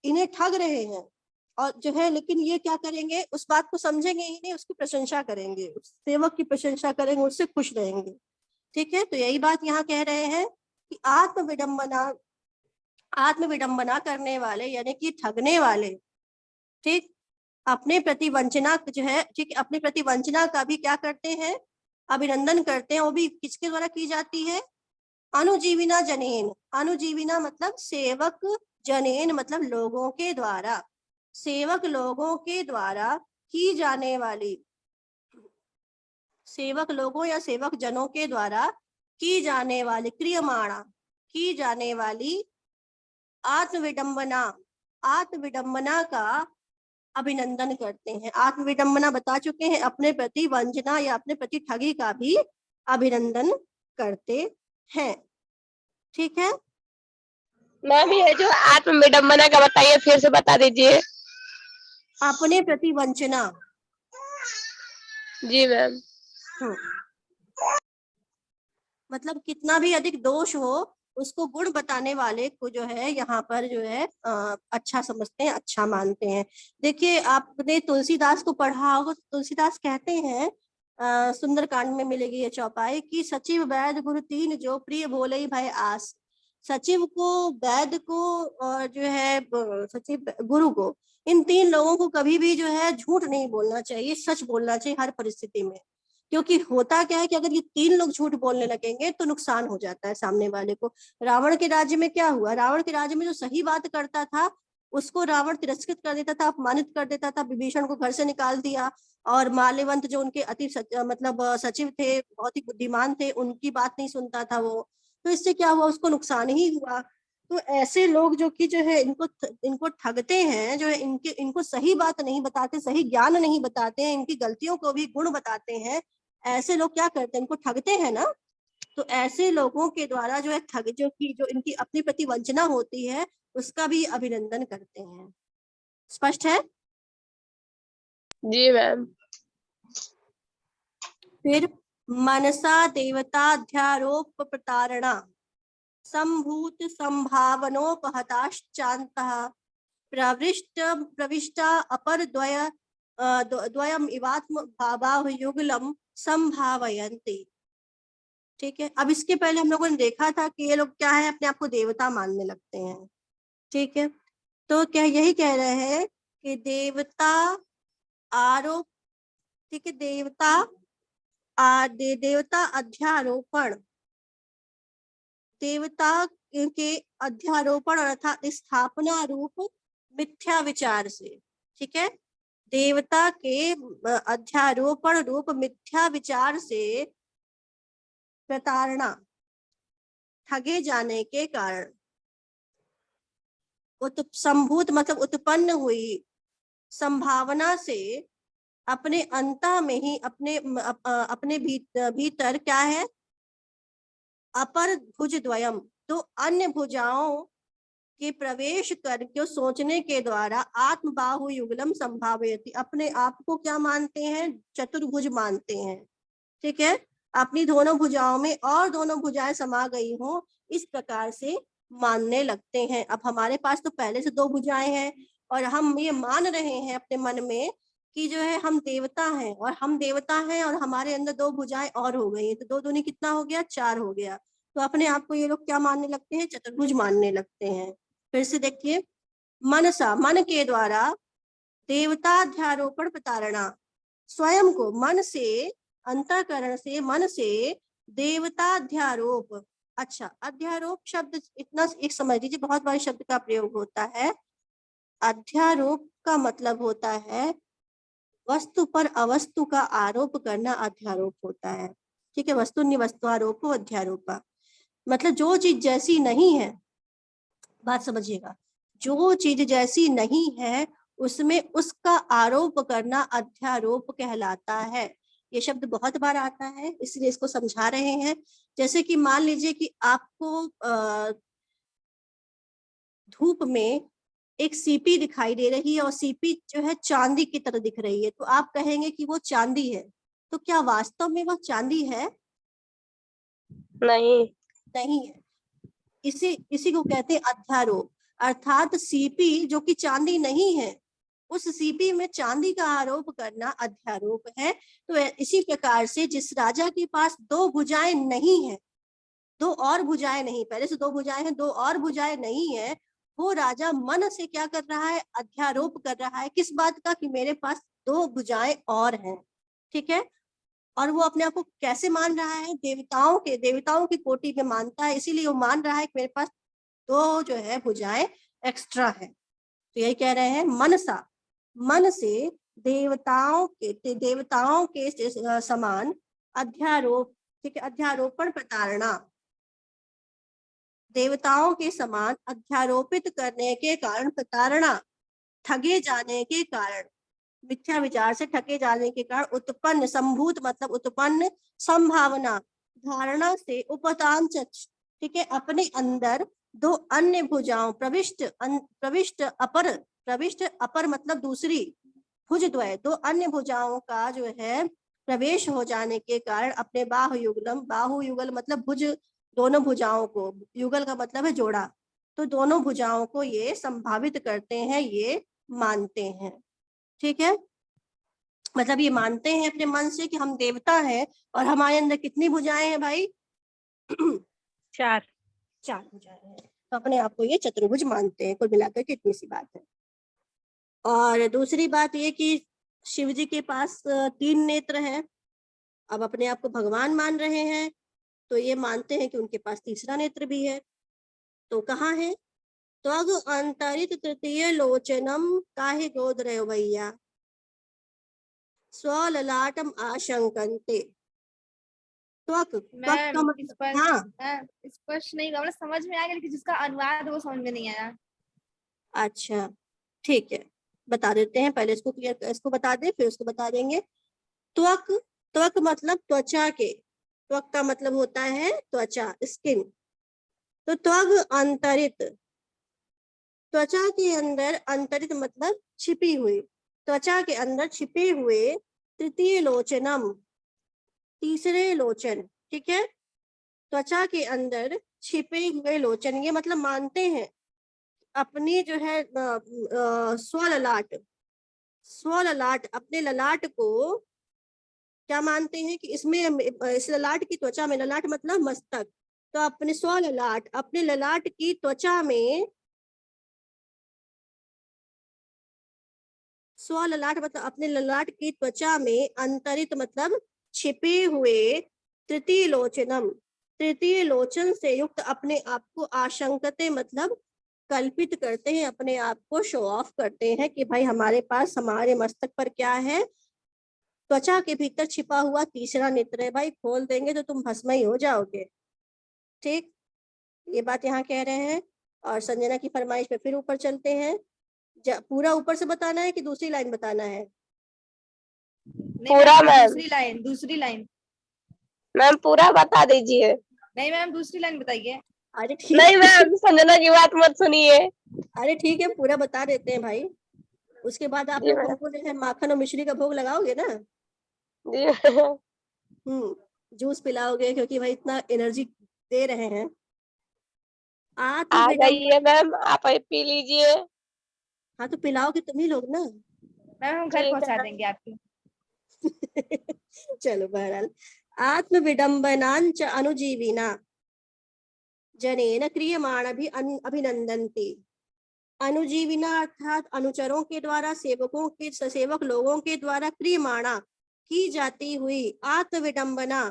इन्हें ठग रहे हैं और जो है, लेकिन ये क्या करेंगे? उस बात को समझेंगे ही नहीं, उसकी प्रशंसा करेंगे, उस सेवक की प्रशंसा करेंगे, उससे खुश रहेंगे, ठीक है। तो यही बात यहाँ कह रहे हैं कि आत्म विडम्बना करने वाले यानी कि ठगने वाले, ठीक, अपने प्रति वंचना जो है, ठीक, अपने प्रति वंचना का भी क्या करते हैं? अभिनंदन करते हैं। वो भी किसके द्वारा की जाती है? अनुजीविना जनेन। अनुजीविना मतलब सेवक, जनेन मतलब लोगों के द्वारा, सेवक लोगों के द्वारा की जाने वाली, सेवक लोगों या सेवक जनों के द्वारा की जाने वाली, क्रियमाणा की जाने वाली आत्मविडंबना, आत्मविडंबना का अभिनंदन करते हैं। आत्मविडंबना बता चुके हैं, अपने प्रति वंचना या अपने प्रति ठगी का भी अभिनंदन करते हैं, ठीक है। मैम ये जो आत्म विडम्बना का बताइए, फिर से बता दीजिए। अपने प्रति वंचना, जी मैम। मतलब कितना भी अधिक दोष हो, उसको गुण बताने वाले को जो है यहाँ पर जो है अच्छा समझते हैं, अच्छा मानते हैं। देखिए, आपने तुलसीदास को पढ़ा होगा, तुलसीदास कहते हैं सुंदरकांड में मिलेगी ये चौपाई कि सचिव वैद्य गुरु तीन जो प्रिय भोले भय आस। सचिव को, वैद्य को और जो है सचिव गुरु को, इन तीन लोगों को कभी भी जो है झूठ नहीं बोलना चाहिए, सच बोलना चाहिए हर परिस्थिति में। क्योंकि होता क्या है कि अगर ये तीन लोग झूठ बोलने लगेंगे तो नुकसान हो जाता है सामने वाले को। रावण के राज्य में क्या हुआ? रावण के राज्य में जो सही बात करता था उसको रावण तिरस्कृत कर देता था, अपमानित कर देता था, विभीषण को घर से निकाल दिया। और माल्यवंत जो उनके अति मतलब सचिव थे, बहुत ही बुद्धिमान थे, उनकी बात नहीं सुनता था वो। तो इससे क्या हुआ? उसको नुकसान ही हुआ। तो ऐसे लोग जो कि जो है इनको ठगते हैं, जो है इनको सही बात नहीं बताते, सही ज्ञान नहीं बताते हैं, इनकी गलतियों को भी गुण बताते हैं, ऐसे लोग क्या करते हैं? इनको ठगते हैं ना। तो ऐसे लोगों के द्वारा जो है ठग, जो इनकी अपनी प्रति वंचना होती है, उसका भी अभिनंदन करते हैं। स्पष्ट है? जी मैम। फिर मनसा देवताध्यारोप प्रतारणा संभूत संभावनोपहताश्चान्तः प्रविष्टा अपर द्वयम इवात्म भावायुगलम संभावयन्ति। ठीक है, अब इसके पहले हम लोगों ने देखा था कि ये लोग क्या है? अपने आप को देवता मानने लगते हैं, ठीक है। तो क्या यही कह रहे हैं कि देवता आरोप, ठीक है, देवता अध्यारोपण, देवता के अध्यारोपण अर्थात स्थापना रूप मिथ्या विचार से, ठीक है, देवता के अध्यारोपण रूप मिथ्या विचार से प्रताड़ना, ठगे जाने के कारण, संभूत मतलब उत्पन्न हुई, संभावना से अपने अंतः में ही, अपने भीतर क्या है? अपर भुज द्वयम, तो अन्य भुजाओं के प्रवेश करके सोचने के द्वारा आत्मबाहु युगलम संभावयति, अपने आप को क्या मानते हैं? चतुर्भुज मानते हैं, ठीक है। अपनी दोनों भुजाओं में और दोनों भुजाएं समा गई हो, इस प्रकार से मानने लगते हैं। अब हमारे पास तो पहले से दो भुजाएं हैं और हम ये मान रहे हैं अपने मन में कि जो है हम देवता हैं, और हम देवता हैं और हमारे अंदर दो भुजाएं और हो गई, तो दो दूनी कितना हो गया? 4 हो गया। तो अपने आप को ये लोग क्या मानने लगते हैं? चतुर्भुज मानने लगते हैं। फिर से देखिए, मनसा, मन के द्वारा देवताध्यारोपण प्रतारणा, स्वयं को मन से अंतःकरण से, मन से देवताध्यारोप। अच्छा, अध्यारोप शब्द इतना एक समझ लीजिए, बहुत बार शब्द का प्रयोग होता है। अध्यारोप का मतलब होता है वस्तु पर अवस्तु का आरोप करना, अध्यारोप होता है। ठीक है, वस्तु निवस्तु आरोपो अध्यारोपा, मतलब जो चीज जैसी नहीं है, बात समझिएगा, जो चीज जैसी नहीं है उसमें उसका आरोप करना अध्यारोप कहलाता है। ये शब्द बहुत बार आता है, इसलिए इसको समझा रहे हैं। जैसे कि मान लीजिए कि आपको धूप में एक सीपी दिखाई दे रही है और सीपी जो है चांदी की तरह दिख रही है, तो आप कहेंगे कि वो चांदी है। तो क्या वास्तव में वह चांदी है? नहीं। नहीं है। इसी को कहते हैं अध्यारोप। अर्थात सीपी जो कि चांदी नहीं है, उस सीपी में चांदी का आरोप करना अध्यारोप है। तो इसी प्रकार से जिस राजा के पास दो भुजाएं नहीं है, दो और भुजाएं नहीं, पहले से दो भुजाएं हैं, दो और भुजाएं नहीं है, वो राजा मन से क्या कर रहा है? अध्यारोप कर रहा है। किस बात का? कि मेरे पास दो भुजाएं और हैं। ठीक है, और वो अपने आप को कैसे मान रहा है? देवताओं की कोटि में मानता है, इसीलिए वो मान रहा है कि मेरे पास दो जो है भुजाएं एक्स्ट्रा है। तो यही कह रहे हैं, मनसा, मन से देवताओं के समान अध्यारोप। ठीक है, अध्यारोपण प्रताड़ना, देवताओं के समान अध्यारोपित करने के कारण, प्रताड़ना ठगे जाने के कारण, मिथ्या विचार से ठगे जाने के कारण उत्पन्न, संभूत मतलब उत्पन्न, संभावना धारणा से उपतांच। ठीक है, अपने अंदर दो अन्य भुजाओं, प्रविष्ट अपर मतलब दूसरी, भुजद्वय दो अन्य भुजाओं का जो है प्रवेश हो जाने के कारण अपने बाहुयुगलम, बाहुयुगल मतलब भुज, दोनों भुजाओं को, युगल का मतलब है जोड़ा, तो दोनों भुजाओं को ये संभावित करते हैं, ये मानते हैं। ठीक है, मतलब ये मानते हैं अपने मन से कि हम देवता हैं और हमारे अंदर कितनी भुजाएं हैं भाई? 4। 4 भुजाएं हैं, तो अपने आप को ये चतुर्भुज मानते हैं। कुल मिलाकर के इतनी सी बात है। और दूसरी बात ये कि शिव जी के पास 3 नेत्र हैं। अब अपने आप को भगवान मान रहे हैं, तो ये मानते हैं कि उनके पास तीसरा नेत्र भी है। तो कहाँ है? त्वग अंतरित तृतीय लोचनम काहे गोद रहे हो भैया, स्वललाटम आशंकन्ते। त्वक, त्वक का मतलब, हाँ स्पष्ट नहीं मतलब समझ में आ गया, लेकिन जिसका अनुवाद वो समझ में नहीं आया। अच्छा ठीक है, बता देते हैं, पहले इसको क्लियर, इसको बता दें फिर उसको बता देंगे। त्वक, त्वक मतलब त्वचा के, त्वक का मतलब होता है त्वचा, स्किन। तो त्वग अंतरित, त्वचा के अंदर, अंतरित मतलब छिपी हुई, त्वचा के अंदर छिपे हुए, तृतीय लोचनम तीसरे लोचन। ठीक है, त्वचा के अंदर छिपे हुए लोचन, ये मतलब मानते हैं अपनी जो है स्वललाट, स्वललाट अपने ललाट को क्या मानते हैं कि इसमें, इस ललाट की त्वचा में, ललाट मतलब मस्तक, तो अपने स्वललाट, अपने ललाट की त्वचा में, स्वललाट मतलब अपने ललाट की त्वचा में, अंतरित मतलब छिपे हुए, तृतीय लोचनम तृतीय लोचन से युक्त अपने आप को, आशंकते मतलब कल्पित करते हैं, अपने आप को शो ऑफ करते हैं कि भाई हमारे पास, हमारे मस्तक पर क्या है? त्वचा के भीतर छिपा हुआ तीसरा नेत्र है भाई, खोल देंगे तो तुम भस्म ही हो जाओगे। ठीक, ये बात यहाँ कह रहे हैं। और संजना की फरमाइश पे फिर ऊपर चलते हैं। पूरा ऊपर से बताना है कि दूसरी लाइन बताना है? पूरा मैम। दूसरी लाइन मैम पूरा बता दीजिए। नहीं मैम, दूसरी लाइन बताइए। अरे ठीक, नहीं मैम, संजना की बात मत सुनिए। अरे ठीक है, पूरा बता देते हैं भाई। उसके बाद आप जी लोग मैम। हमको जो है माखन और मिश्री का भोग लगाओगे ना। जी मैम। जूस पिलाओगे, क्योंकि भाई इतना एनर्जी दे रहे हैं। आत्म आ विडम्बना, जाइए मैम, आप पी लीजिए। हाँ तो पिलाओगे तुम ही लोग ना। मैम हम घर ठीक पहुंचा है। देंगे आपके। चलो बहरहाल, आत्म विडम्बनांच अनुजीविना जनेन क्रियमाण भी अभिनंदन्ति। अनुजीविना अर्थात अनुचरों के द्वारा, सेवकों के, ससेवक लोगों के द्वारा क्रियमाणा की जाती हुई आत्मविडंबना,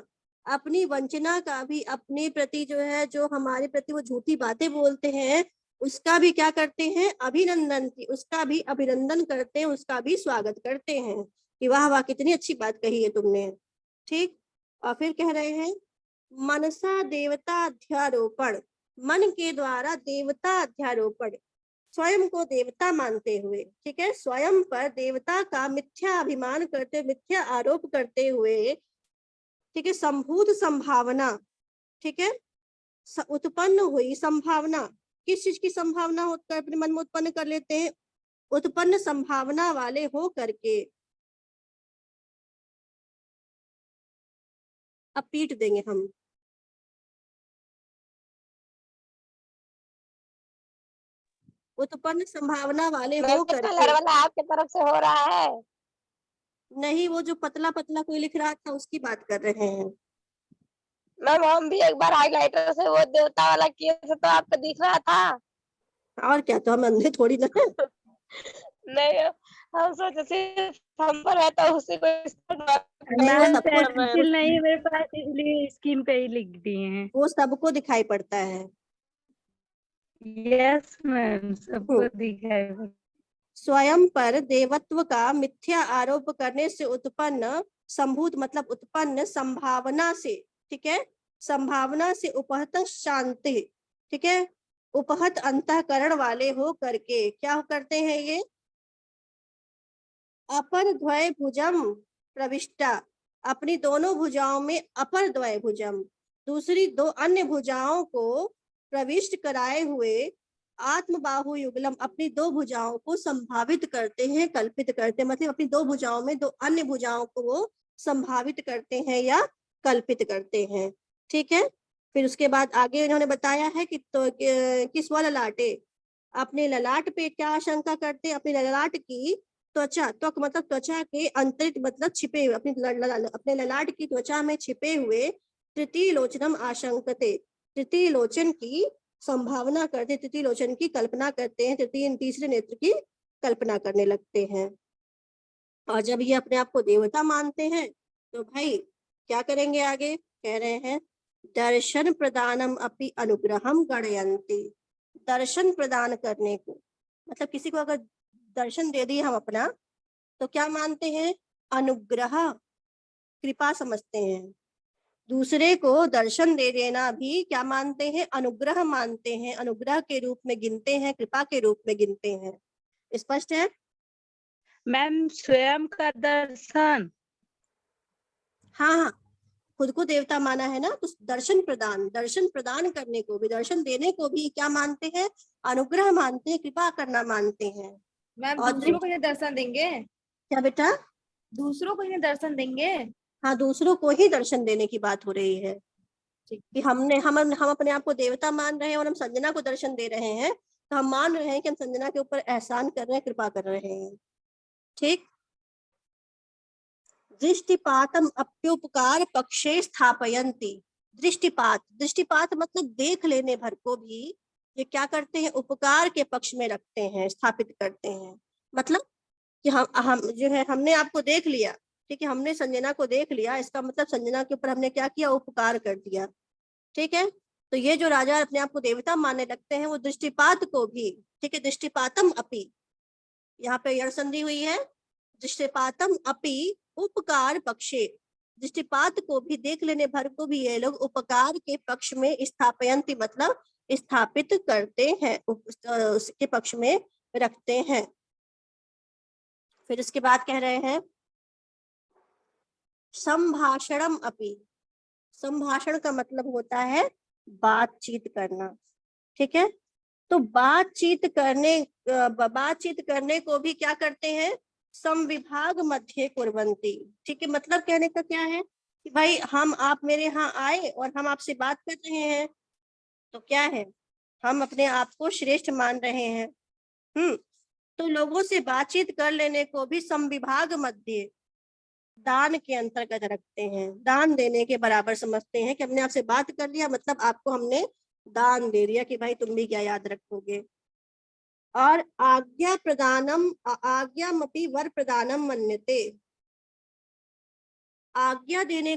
अपनी वंचना का भी अपने प्रति जो है, जो हमारे प्रति वो झूठी बातें बोलते हैं, उसका भी क्या करते हैं, अभिनंदन की, उसका भी अभिनंदन करते हैं, उसका भी स्वागत करते हैं कि वाह वाह कितनी अच्छी बात कही है तुमने। ठीक। और फिर कह रहे हैं मनसा देवता अध्यारोपण, मन के द्वारा देवता अध्यारोपण, स्वयं को देवता मानते हुए, ठीक है, स्वयं पर देवता का मिथ्या अभिमान करते, मिथ्या आरोप करते हुए, ठीक है, संभूत संभावना, ठीक है, उत्पन्न हुई संभावना, किस चीज की संभावना होकर अपने मन में उत्पन्न कर लेते हैं, उत्पन्न संभावना वाले हो करके, अब पीट देंगे हम, उत्पन्न संभावना वाले हो मैम करके, कलर वाला आपके तरफ से हो रहा है। नहीं वो जो पतला पतला कोई लिख रहा था उसकी बात कर रहे हैं। मैम हम भी एक बार हाइलाइटर से वो देवता वाला किए थे तो आपको दिख रहा था। और क्या, तो हम अंधे थोड़ी ना है। नहीं हम सोचे सिर्फ हम पर है तो उसी को नहीं, वो मैम सबको पेंसिल नहीं है मेरे पास, इसलिए स्क्रीन पे ही लिख दिए हैं। वो सबको दिखाई पड़ता है। यस मैम, सबको दिखाई पड़- स्वयं पर देवत्व का मिथ्या आरोप करने से उत्पन्न संभूत मतलब उत्पन्न संभावना से, ठीक है, संभावना से उपहत शांति, ठीक है, उपहत अंतःकरण वाले हो करके क्या करते हैं ये, अपर द्वय भुजम प्रविष्टा, अपनी दोनों भुजाओं में अपर द्वय भुजम, दूसरी दो अन्य भुजाओं को प्रविष्ट कराए हुए, आत्म बाहु युगलम, अपनी दो भुजाओं को संभावित करते हैं, कल्पित करते हैं, मतलब अपनी दो भुजाओं में दो अन्य भुजाओं को वो संभावित करते हैं या कल्पित करते हैं। ठीक है। फिर उसके बाद आगे इन्होंने बताया है कि तो किस वाला ललाटे, अपने ललाट पे क्या आशंका करते हैं, अपने ललाट की त्वचा, त्वक मतलब त्वचा के अंतरित मतलब छिपे हुए, अपने ललाट की त्वचा में छिपे हुए तृतीय लोचनम आशंकते, तृतीय लोचन की संभावना करते, तृतीय लोचन की कल्पना करते हैं, तीसरे नेत्र की कल्पना करने लगते हैं। और जब ये अपने आप को देवता मानते हैं तो भाई क्या करेंगे, आगे कह रहे हैं दर्शन प्रदानम अपि अनुग्रहम गणयन्ति, दर्शन प्रदान करने को मतलब किसी को अगर दर्शन दे दिए हम अपना तो क्या मानते हैं, अनुग्रह, कृपा समझते हैं। दूसरे को दर्शन दे देना भी क्या मानते हैं, अनुग्रह मानते हैं, अनुग्रह के रूप में गिनते हैं, कृपा के रूप में गिनते हैं। स्पष्ट है। मैम स्वयं का दर्शन, हाँ हाँ, खुद को देवता माना है ना, तो दर्शन प्रदान करने को भी, दर्शन देने को भी क्या मानते हैं, अनुग्रह मानते हैं, कृपा करना मानते हैं। मैम और दूसरों को ये दर्शन देंगे, क्या बेटा, दूसरों को ये दर्शन देंगे। हाँ दूसरों को ही दर्शन देने की बात हो रही है कि हम अपने आप को देवता मान रहे हैं और हम संजना को दर्शन दे रहे हैं, तो हम मान रहे हैं कि हम संजना के ऊपर एहसान कर रहे हैं, कृपा कर रहे हैं। ठीक। दृष्टिपातम अप्युपकार पक्षे स्थापयन्ति, दृष्टिपात, दृष्टिपात मतलब देख लेने भर को भी ये क्या करते हैं, उपकार के पक्ष में रखते हैं, स्थापित करते हैं। मतलब कि हम जो है हमने आपको देख लिया, ठीक है, हमने संजना को देख लिया, इसका मतलब संजना के ऊपर हमने क्या किया, उपकार कर दिया। ठीक है। तो ये जो राजा अपने आप को देवता मानने लगते हैं वो दृष्टिपात को भी, ठीक है, दृष्टिपातम अपि, यहाँ पे यण संधि हुई है, दृष्टिपातम अपि उपकार पक्षे, दृष्टिपात को भी देख लेने भर को भी ये लोग उपकार के पक्ष में स्थापयन्ति मतलब स्थापित करते हैं, उसके पक्ष में रखते हैं। फिर उसके बाद कह रहे हैं संभाषणम अपि, संभाषण का मतलब होता है बातचीत करना। ठीक है। तो बातचीत करने को भी क्या करते हैं, समविभाग मध्य कुर्वन्ति। ठीक है, मतलब कहने का क्या है कि भाई हम आप मेरे यहाँ आए और हम आपसे बात कर रहे हैं तो क्या है, हम अपने आप को श्रेष्ठ मान रहे हैं। तो लोगों से बातचीत कर लेने को भी समविभाग मध्य दान के अंतर्गत रखते हैं, दान देने के बराबर समझते हैं कि हमने आपसे बात कर लिया मतलब आपको हमने दान दे दिया कि भाई तुम भी क्या याद रखोगे। और आज्ञा प्रदानम, आज्ञामपि वर प्रदानम मन्यते, आज्ञा देने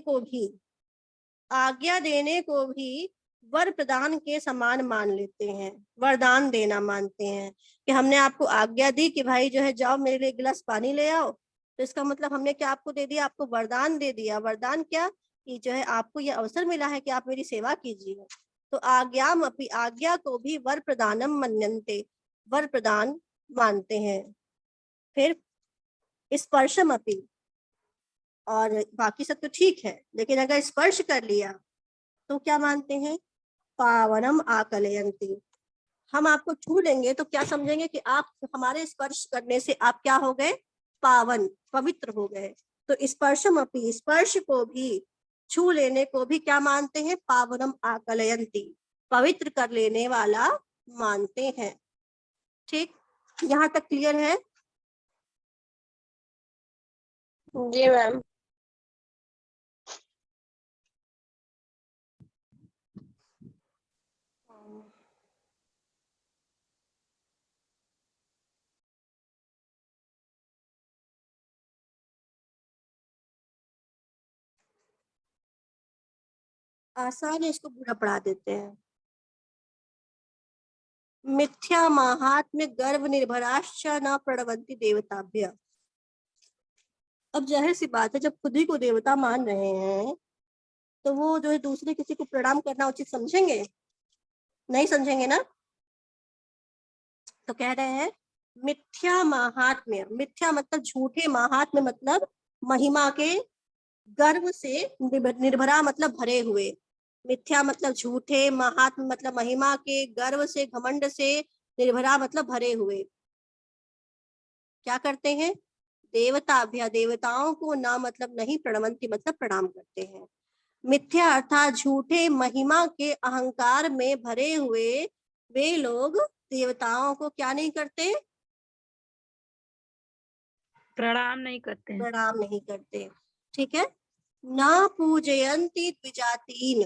को भी वर प्रदान के समान मान लेते हैं, वरदान देना मानते हैं कि हमने आपको आज्ञा दी कि भाई जो है जाओ मेरे लिए एक गिलास पानी ले आओ, तो इसका मतलब हमने क्या आपको दे दिया, आपको वरदान दे दिया। वरदान क्या, कि जो है आपको ये अवसर मिला है कि आप मेरी सेवा कीजिए। तो आज्ञा को भी वर प्रदानम मन्यन्ते, वर प्रदान मानते हैं। फिर स्पर्शम अपि, और बाकी सब तो ठीक है, लेकिन अगर स्पर्श कर लिया तो क्या मानते हैं, पावनम आकलयन्ति। हम आपको छू लेंगे तो क्या समझेंगे कि आप हमारे स्पर्श करने से आप क्या हो गए, पावन, पवित्र हो गए। तो स्पर्शम अपि, स्पर्श को भी, छू लेने को भी क्या मानते हैं, पावनम आकलयन्ति, पवित्र कर लेने वाला मानते हैं। ठीक, यहाँ तक क्लियर है? जी मैम। आसान है, इसको पूरा पढ़ा देते हैं। मिथ्या माहात्म्य गर्व निर्भराश्च न प्रणवन्ति देवताभ्य। अब जाहिर सी बात है, जब खुद ही को देवता मान रहे हैं तो वो जो है दूसरे किसी को प्रणाम करना उचित समझेंगे? नहीं समझेंगे ना। तो कह रहे हैं मिथ्या माहात्म्य, मिथ्या मतलब झूठे, माहात्म्य मतलब महिमा के, गर्व से निर्भरा मतलब भरे हुए। मिथ्या मतलब झूठे, महात्म मतलब महिमा के, गर्व से, घमंड से, निर्भरा मतलब भरे हुए क्या करते हैं, देवताभ्य, देवताओं को ना मतलब नहीं, प्रणवंती मतलब प्रणाम करते हैं। मिथ्या अर्थात झूठे, महिमा के अहंकार में भरे हुए वे लोग देवताओं को क्या नहीं करते, प्रणाम नहीं करते हैं। प्रणाम नहीं करते। ठीक है। ना पूजयंती द्विजातीन,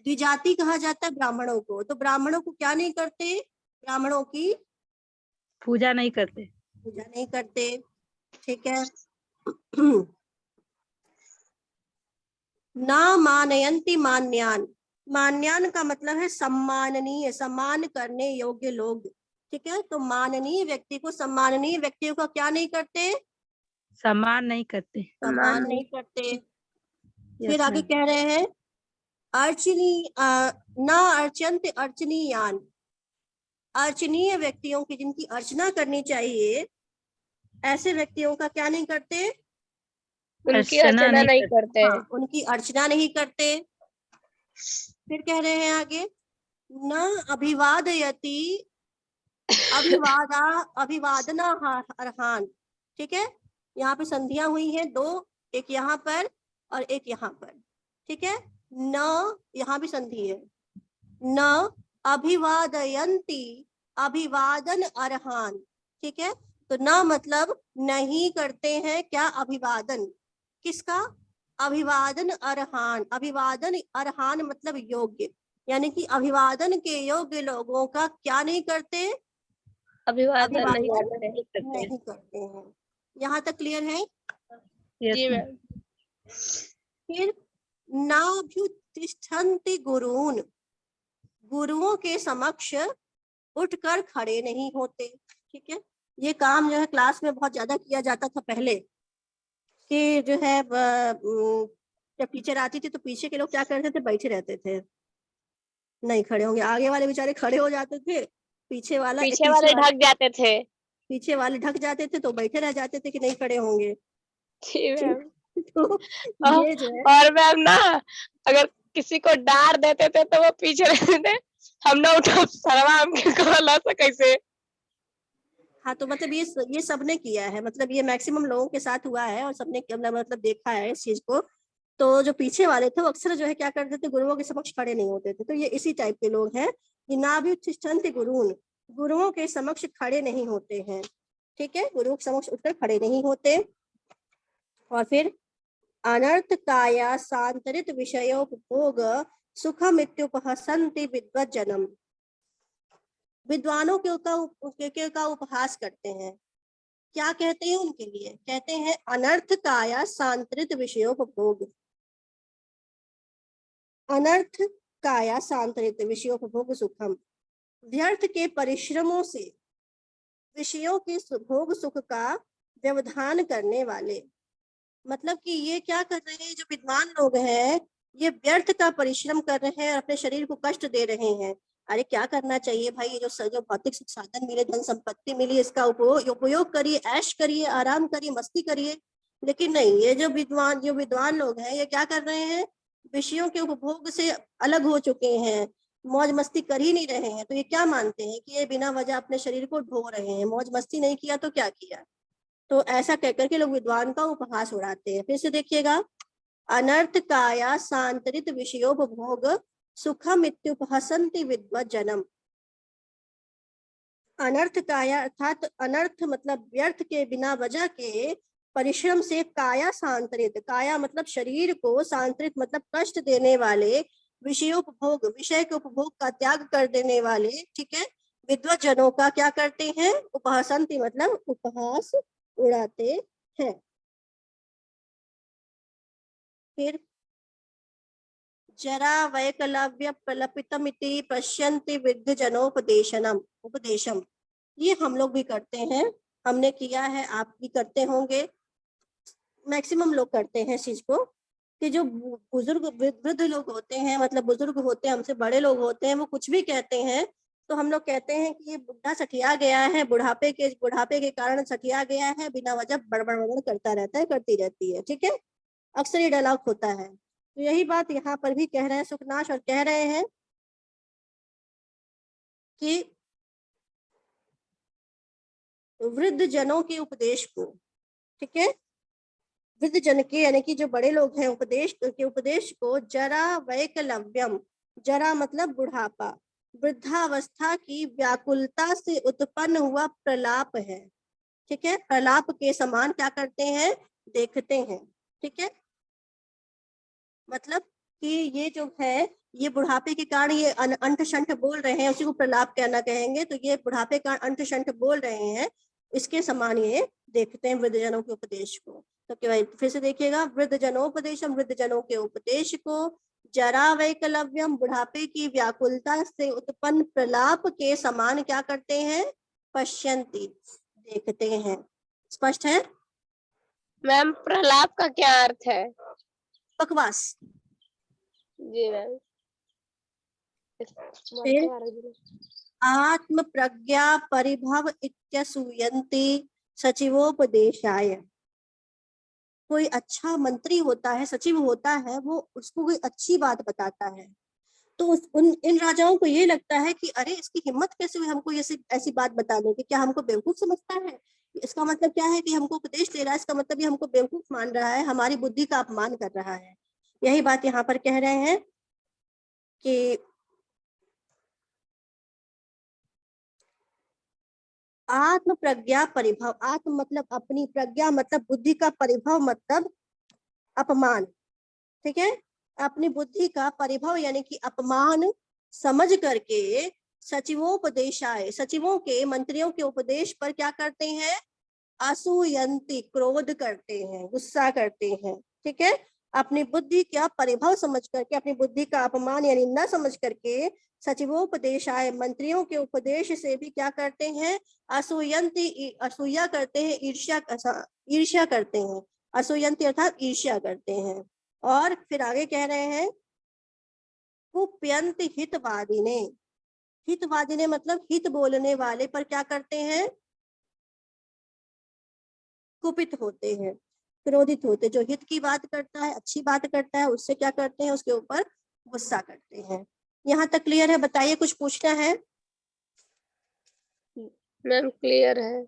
द्विजाति कहा जाता है ब्राह्मणों को, तो ब्राह्मणों को क्या नहीं करते, ब्राह्मणों की पूजा नहीं करते। पूजा नहीं करते। ठीक है। ना मानयंती मान्यान, मान्यान का मतलब है सम्माननीय, सम्मान करने योग्य लोग। ठीक है, तो माननीय व्यक्ति को, सम्माननीय व्यक्तियों का क्या नहीं करते, सम्मान नहीं करते। सम्मान नहीं करते। फिर यस आगे मैम। कह रहे हैं ना अर्चंत अर्चनीयान, अर्चनीय व्यक्तियों की, जिनकी अर्चना करनी चाहिए, ऐसे व्यक्तियों का क्या नहीं करते, उनकी अर्चना नहीं करते हैं। हाँ, उनकी अर्चना नहीं करते। फिर कह रहे हैं आगे न अभिवादयति अभिवादना अर्हान। ठीक है, यहाँ पे संधियां हुई हैं दो, एक यहाँ पर और एक यहाँ पर। ठीक है, न यहाँ भी संधि है, न अभिवादयंती अभिवादन अर्हान। ठीक है, तो न मतलब नहीं करते हैं क्या, अभिवादन, किसका, अभिवादन अर्हान। अभिवादन अर्हान मतलब योग्य, यानी कि अभिवादन के योग्य लोगों का क्या नहीं करते, अभिवादन नहीं अभिवादन करते। नहीं करते हैं। यहाँ तक क्लियर है? जी यस मैम। मैम। फिर नाभ्युत्तिष्ठन्ति गुरून्, गुरुओं के समक्ष उठकर खड़े नहीं होते। ठीक है, ये काम जो है क्लास में बहुत ज्यादा किया जाता था पहले, कि जो है जब टीचर आती थी तो पीछे के लोग क्या करते थे, बैठे रहते थे, नहीं खड़े होंगे। आगे वाले बेचारे खड़े हो जाते थे, पीछे वाले ढक जाते थे। पीछे वाले ढक जाते थे, तो बैठे रह जाते थे कि नहीं खड़े होंगे। जी मैम। तो ये जो है, और मैम ना, अगर किसी को डार देते थे तो वो पीछे रहते थे, हम ना उठा सरवा हमके कहला से कैसे। हाँ, तो मतलब ये सबने किया है, मतलब ये मैक्सिमम लोगों के साथ हुआ है और सबने मतलब देखा है इस चीज को। तो जो पीछे वाले थे वो अक्सर जो है क्या करते थे, गुरुओं के समक्ष खड़े नहीं होते थे। तो ये इसी टाइप के लोग हैं कि नाभ्युत्तिष्ठन्ति गुरून्, गुरुओं के समक्ष खड़े नहीं होते हैं। ठीक है, गुरुओं के समक्ष उठकर खड़े नहीं होते। और फिर अनर्थ काया सांतरित विषयोपभोग सुखमित्युपहसन्ति विद्वज्जनम, विद्वानों के का उपहास करते हैं। क्या कहते हैं उनके लिए? कहते हैं अनर्थ काया सांतरित विषयोपभोग। अनर्थ काया सांतरित विषयोपभोग सुखम, व्यर्थ के परिश्रमों से विषयों के भोग सुख का व्यवधान करने वाले। मतलब कि ये क्या कर रहे हैं, जो विद्वान लोग हैं ये व्यर्थ का परिश्रम कर रहे हैं और अपने शरीर को कष्ट दे रहे हैं। अरे क्या करना चाहिए भाई, ये जो भौतिक साधन मिले, धन संपत्ति मिली, इसका उपयोग करिए, ऐश करिए, आराम करिए, मस्ती करिए। लेकिन नहीं, ये जो विद्वान लोग हैं ये क्या कर रहे हैं, विषयों के उपभोग से अलग हो चुके हैं, मौज मस्ती कर ही नहीं रहे हैं। तो ये क्या मानते हैं कि ये बिना वजह अपने शरीर को ढो रहे हैं, मौज मस्ती नहीं किया तो क्या किया। तो ऐसा कहकर के लोग विद्वान का उपहास उड़ाते हैं। फिर से देखिएगा, अनर्थ काया सांतरित विषयोपभोग सुखम इत्युपहसन्ति विद्वज्जनम। अनर्थ काया अर्थात अनर्थ मतलब व्यर्थ के, बिना वजह के परिश्रम से काया सांतरित, काया मतलब शरीर को, सांतरित मतलब कष्ट देने वाले, विषयोपभोग विषय के उपभोग का त्याग कर देने वाले, ठीक है, विद्वज्जनों का क्या करते हैं, उपहसन्ति मतलब उपहास उड़ाते हैं। फिर जरा वैकलव्य प्रलपितमिति पश्यन्ति विद्वज्जनोपदेशनम उपदेशम। ये हम लोग भी करते हैं, हमने किया है, आप भी करते होंगे, मैक्सिमम लोग करते हैं इस चीज को, कि जो बुजुर्ग वृद्ध लोग होते हैं, मतलब बुजुर्ग होते हैं, हमसे बड़े लोग होते हैं, वो कुछ भी कहते हैं तो हम लोग कहते हैं कि ये बुढ़ा सठिया गया है, बुढ़ापे के कारण सठिया गया है, बिना वजह बड़बड़ करता रहता है, करती रहती है, ठीक है, अक्सर ये डायलॉग होता है। तो यही बात यहाँ पर भी कह रहे हैं सुखनाश, और कह रहे हैं कि वृद्ध जनों के उपदेश को, ठीक है, वृद्ध जन के यानी कि जो बड़े लोग हैं उपदेश को जरा वैकलव्यम, जरा मतलब बुढ़ापा, वृद्धावस्था की व्याकुलता से उत्पन्न हुआ प्रलाप है, ठीक है, प्रलाप के समान क्या करते हैं, देखते हैं, ठीक है, मतलब कि ये जो है, ये बुढ़ापे के कारण ये अंठ शंठ बोल रहे हैं, उसी को प्रलाप कहना कहेंगे। तो ये बुढ़ापे का अंठ शंठ बोल रहे हैं, इसके समान ये देखते हैं वृद्धजनों के उपदेश को। तो क्या, फिर से देखिएगा, वृद्धजनोपदेशम, वृद्धजनों के उपदेश को, जरा वैकलव्यम बुढ़ापे की व्याकुलता से उत्पन्न प्रलाप के समान क्या करते हैं, पश्यन्ति देखते हैं। स्पष्ट है? मैम प्रलाप का क्या अर्थ है? बकवास। जी मैम। आत्म प्रज्ञा परिभव इत्यसूयन्ति सचिवोपदेशाय। कोई अच्छा मंत्री होता है, सचिव होता है, वो उसको कोई अच्छी बात बताता है, तो इन राजाओं को ये लगता है कि अरे इसकी हिम्मत कैसे हुई हमको ये ऐसी बात बताने की, क्या हमको बेवकूफ समझता है, इसका मतलब क्या है कि हमको उपदेश दे रहा है, इसका मतलब ये हमको बेवकूफ मान रहा है, हमारी बुद्धि का अपमान कर रहा है। यही बात यहाँ पर कह रहे हैं कि आत्म प्रज्ञा परिभव, आत्म मतलब अपनी, प्रज्ञा मतलब बुद्धि का, परिभव मतलब अपमान, ठीक है, अपनी बुद्धि का परिभव यानी कि अपमान समझ करके सचिवोपदेशाय, सचिवों के, मंत्रियों के उपदेश पर क्या करते हैं, असूयन्ति क्रोध करते हैं, गुस्सा करते हैं, ठीक है, अपनी बुद्धि का परिभव समझ करके, अपनी बुद्धि का अपमान या निंदा समझ करके सचिवोपदेशाय, मंत्रियों के उपदेश से भी क्या करते हैं, असूयन्ति असूया करते हैं, ईर्ष्या करते हैं, असूयन्ति अर्थात ईर्ष्या करते हैं। और फिर आगे कह रहे हैं कुप्यन्ति हितवादिने, हितवादिने मतलब हित बोलने वाले पर क्या करते हैं, कुपित होते हैं, क्रोधित होते, जो हित की बात करता है, अच्छी बात करता है, उससे क्या करते हैं, उसके ऊपर गुस्सा करते हैं। यहाँ तक क्लियर है? बताइए, कुछ पूछना है? मैम क्लियर है।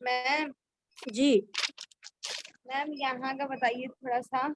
मैम जी मैम यहाँ का बताइए थोड़ा सा।